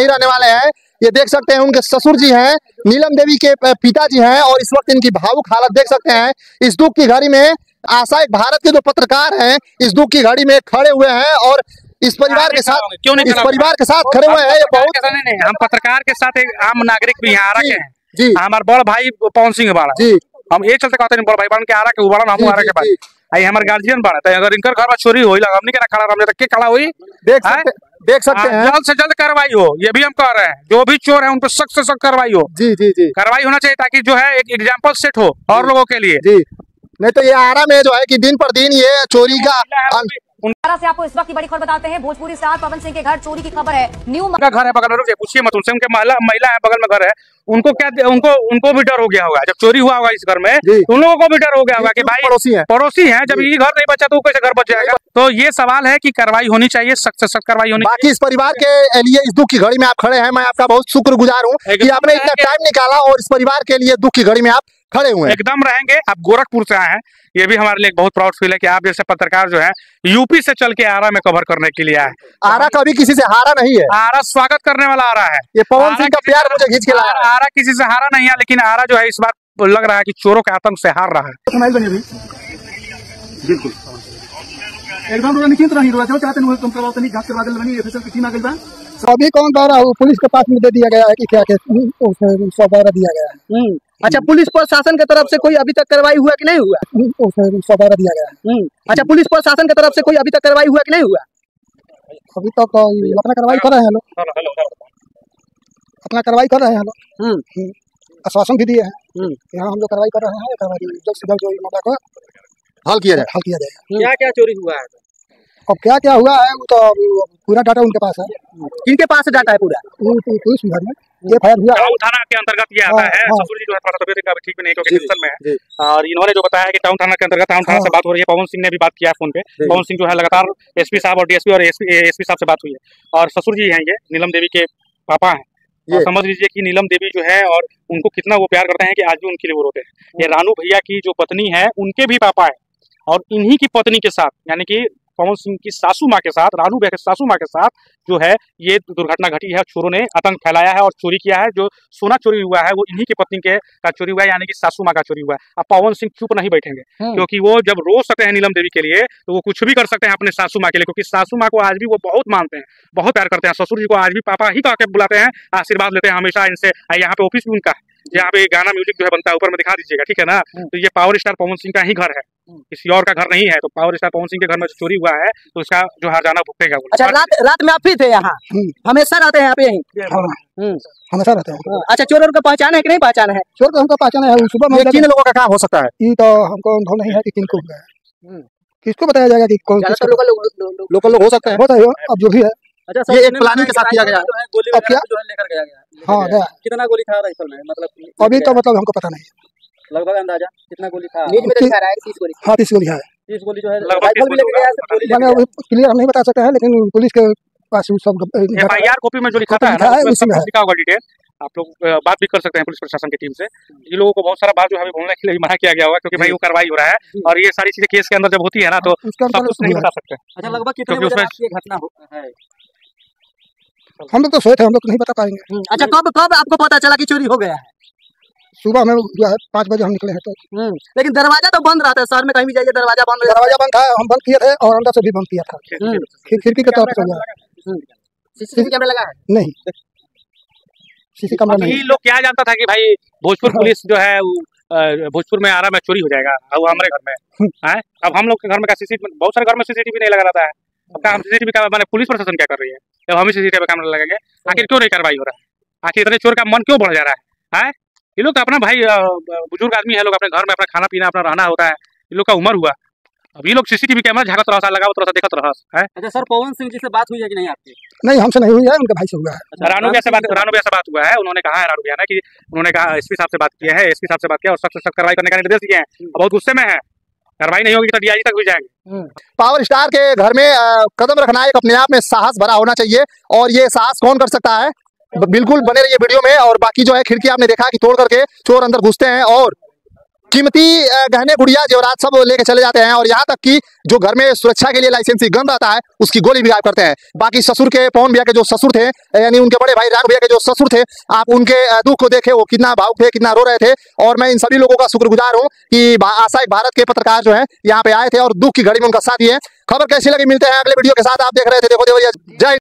नहीं रहने वाले हैं। ये देख सकते हैं उनके ससुर जी हैं, नीलम देवी के पिताजी हैं, और इस वक्त इनकी भावुक हालत देख सकते हैं। इस दुख की घड़ी में आशा एक भारत के जो पत्रकार हैं इस दुख की घड़ी में खड़े हुए हैं और इस परिवार के साथ खड़े हुए हैं। ये बहुत नहीं, हम पत्रकार के साथ एक आम नागरिक भी यहाँ आ रखे हैं जी। हमारे बड़ भाई पवन सिंह बाड़ा जी, हम ये चलते कहते हैं बड़ भाई बन के आ रहा के उबाड़ा हम आ रहा के बाद आई हमारे गार्जियन बाड़ा अगर इनकर घर में चोरी होई लगा हमनी के ना खड़ा हमने तक के खड़ा हुई देख सकते हैं। जल्द से जल्द कार्रवाई हो, ये भी हम कह रहे हैं। जो भी चोर है उन पर सख्त से सख्त कार्रवाई हो। जी जी जी, कार्रवाई होना चाहिए ताकि जो है एक एग्जाम्पल सेट हो और लोगों के लिए जी। नहीं तो ये आरा में जो है कि दिन पर दिन ये चोरी का से आपको इस वक्त की बड़ी खबर बताते हैं। भोजपुरी स्टार पवन सिंह के घर चोरी की खबर है। न्यू का घर है बगल में, पूछिए मत उनसे, उनके महिला है बगल में घर है, उनको क्या उनको भी डर हो गया होगा जब चोरी हुआ होगा इस घर में, तो उन लोगों को भी डर हो गया होगा कि भाई पड़ोसी है, जब ये घर नहीं बचा तो कैसे घर बच जाएगा। तो ये सवाल है कि कार्रवाई होनी चाहिए, सख्त से सख्त कार्रवाई होनी चाहिए। बाकी इस परिवार के लिए इस दुख की घड़ी में आप खड़े हैं, मैं आपका बहुत शुक्रगुजार हूँ कि आपने इतना टाइम निकाला और इस परिवार के लिए दुख की घड़ी में आप खड़े हुए हैं। एकदम रहेंगे। आप गोरखपुर से आए हैं, ये भी हमारे लिए बहुत प्राउड फील है कि आप जैसे पत्रकार जो है यूपी से चल के आरा में कवर करने के लिए आए। आरा कभी किसी से हारा नहीं है, आरा स्वागत करने वाला आरा है। ये पवन सिंह का प्यार मुझे खींच के लाया। आरा किसी से हारा नहीं है, लेकिन आरा जो है इस बार लग रहा है कि चोरों के आतंक से हार रहा है। बिल्कुल एकदम निश्चिंत रही चाहते हैं तुम प्रवर्तन जांच करवा बनी एफएसएल की टीम आ गई बा। अभी कौन दारा पुलिस के पास में दे दिया गया है कि क्या सौदा दिया गया है। अच्छा, पुलिस प्रशासन की तरफ से कोई अभी तक कार्रवाई हुआ कि नहीं हुआ? सौदा दिया गया है। अच्छा, पुलिस प्रशासन की तरफ से कोई अभी तक कार्रवाई हुआ कि नहीं हुआ? अभी तक अपना कार्रवाई कर रहे हैं लोग, अपना कार्रवाई कर रहे हैं लोग, आश्वासन भी दिए हैं। यहाँ हम लोग कार्रवाई कर रहे हैं, जल्द से जल्द जो मामला को हल किया जाएगा। क्या क्या चोरी हुआ है? अब क्या क्या हुआ है वो तो पूरा डाटा उनके पास है। किनके पास डाटा है पूरा? पुलिस विभाग में एफआईआर हुआ टाउन थाना के अंतर्गत ये आता है। ससुर जी जो है थोड़ा तबीयत का ठीक नहीं क्योंकि टेंशन में है, और इन्होंने जो बताया कि टाउन थाना के अंतर्गत टाउन थाना से बात हो रही है। पवन सिंह ने भी बात किया फोन पे। पवन सिंह जो है लगातार एसपी साहब और डीएसपी और एसपी साहब से बात हुई है, और ससुर जी हैं ये नीलम देवी के पापा हैं। समझ लीजिए कि नीलम देवी जो है और उनको कितना वो प्यार करते हैं कि आज भी उनके लिए वो रोते हैं। ये रानू भैया की जो पत्नी है उनके भी पापा है, और इन्हीं की पत्नी के साथ यानी कि पवन सिंह की सासू माँ के साथ, रानू भैया के सासू माँ के साथ जो है ये दुर्घटना घटी है। चोरों ने आतंक फैलाया है और चोरी किया है। जो सोना चोरी हुआ है वो इन्हीं की पत्नी के का चोरी हुआ है, यानी कि सासू माँ का चोरी हुआ है। अब पवन सिंह चुप नहीं बैठेंगे, क्योंकि वो जब रो सकते हैं नीलम देवी के लिए तो वो कुछ भी कर सकते हैं अपने सासू माँ के लिए, क्योंकि सासू माँ को आज भी वो बहुत मानते हैं, बहुत प्यार करते हैं। ससुर जी को आज भी पापा ही कह के बुलाते हैं, आशीर्वाद लेते हैं हमेशा इनसे। यहाँ पे ऑफिस भी उनका है, यहाँ पे गाना म्यूजिक जो है बनता है, ऊपर में दिखा दीजिएगा, ठीक है ना। तो ये पावर स्टार पवन सिंह का ही घर है, किसी और का घर नहीं है। तो पावर स्टार पवन सिंह के घर में चोरी हुआ है तो उसका जो हर्जाना भुगतेगा। अच्छा, रात में आप भी थे यहाँ? हमेशा रहते हैं यहाँ पे यहीं? हमेशा रहते हैं। अच्छा, चोरों का पहचान है कि नहीं पहचान है? चोर को हमको पहचान है। सुबह में किन लोगों का काम हो सकता है ये तो हमको अनुभव नहीं है कि किनको हुआ है, किसको बताया जाएगा कि कौन लोकल लोग हो सकते हैं। होता है अब जो भी है। अच्छा, ये एक प्लानिंग के साथ किया गया है। अब क्या लेकर गया गया? हाँ गया। कितना गोली था राइफल में? मतलब अभी तो मतलब हमको पता नहीं, लगभग अंदाजा कितना गोली था? नीच में दिखा रहा है 30 गोली। हाँ 30 गोली है। 30 गोली जो है राइफल भी लेकर गया है। क्लियर हम नहीं बता सकते हैं, लेकिन पुलिस के पास सब एफआईआर कॉपी में जो लिखा था उसमें लिखा होगा डिटेल। आप लोग बात भी कर सकते हैं पुलिस प्रशासन की टीम से। ये लोगों को बहुत सारा बात जो है बोलने के लिए मना किया गया होगा, क्योंकि भाई वो कार्रवाई हो रहा है और ये सारी चीजें केस के अंदर जब होती है ना तो सब कुछ नहीं बता सकते। अच्छा, लगभग कितने बजे रात की घटना है? हम लोग तो सोए थे, हम लोग तो नहीं बता पाएंगे। अच्छा, कब आपको पता चला कि चोरी हो गया है? सुबह में 5 बजे हम निकले हैं तो। लेकिन दरवाजा तो बंद रहता है शहर में, कहीं भी जाइए दरवाजा बंद था। हम बंद किए थे और अंदर से भी बंद किया था। खिड़की के तरफ से सीसीटीवी कैमरा लगा है? नहीं, सीसी कैमरा नहीं। लोग क्या जानता था कि भाई भोजपुर पुलिस जो है भोजपुर में आरा में चोरी हो जाएगा, अब हमारे घर में है। अब हम लोग के घर में सीसीटीवी, बहुत सारे घर में सीसीटीवी नहीं लगा रहता है। अब क्या हम सीसीटीवी का माने पुलिस प्रशासन क्या कर रही है? जब हम सीसीटीवी कैमरा लगाएंगे, आखिर क्यों नहीं कार्रवाई हो रहा है? आखिर इतने चोर का मन क्यों बढ़ जा रहा है? ये लोग अपना भाई बुजुर्ग आदमी है, लोग अपने घर में अपना खाना पीना अपना रहना होता है। ये लोग का उम्र हुआ, अब ये लोग सीसीटीवी कैमरा झाड़त रहा, लगावत रहा, देखत रहा है। अच्छा सर, पवन सिंह जी से बात हुई है कि नहीं आपकी? नहीं, हमसे नहीं हुई है, उनके भाई से हुआ है। रानू भैया से बात हुआ है। उन्होंने कहा है रानू भैया ने कि उन्होंने कहा एसपी साहब से बात किया है, एसपी साहब से बात किया और सख्त से सख्त कार्रवाई करने का निर्देश दिए हैं। बहुत गुस्से में है, कार्रवाई नहीं होगी तो डीआईजी तक भी जाएंगे। पावर स्टार के घर में कदम रखना एक अपने आप में साहस भरा होना चाहिए, और ये साहस कौन कर सकता है? बिल्कुल बने रहिए वीडियो में। और बाकी जो है खिड़की आपने देखा कि तोड़ करके चोर अंदर घुसते हैं और कीमती गहने गुड़िया जेवरात सब लेके चले जाते हैं और यहाँ तक कि जो घर में सुरक्षा के लिए लाइसेंसी गन रहता है उसकी गोली भी गायब करते हैं। बाकी ससुर के पवन भैया के जो ससुर थे, यानी उनके बड़े भाई राघव भैया के जो ससुर थे, आप उनके दुख को देखे, वो कितना भावुक थे, कितना रो रहे थे। और मैं इन सभी लोगों का शुक्रगुजार हूँ कि आशा एक भारत के पत्रकार जो है यहाँ पे आए थे और दुख की घड़ी में उनका साथ दिए। खबर कैसी लगी मिलते हैं अगले वीडियो के साथ। आप देख रहे थे देखो देवरिया। जय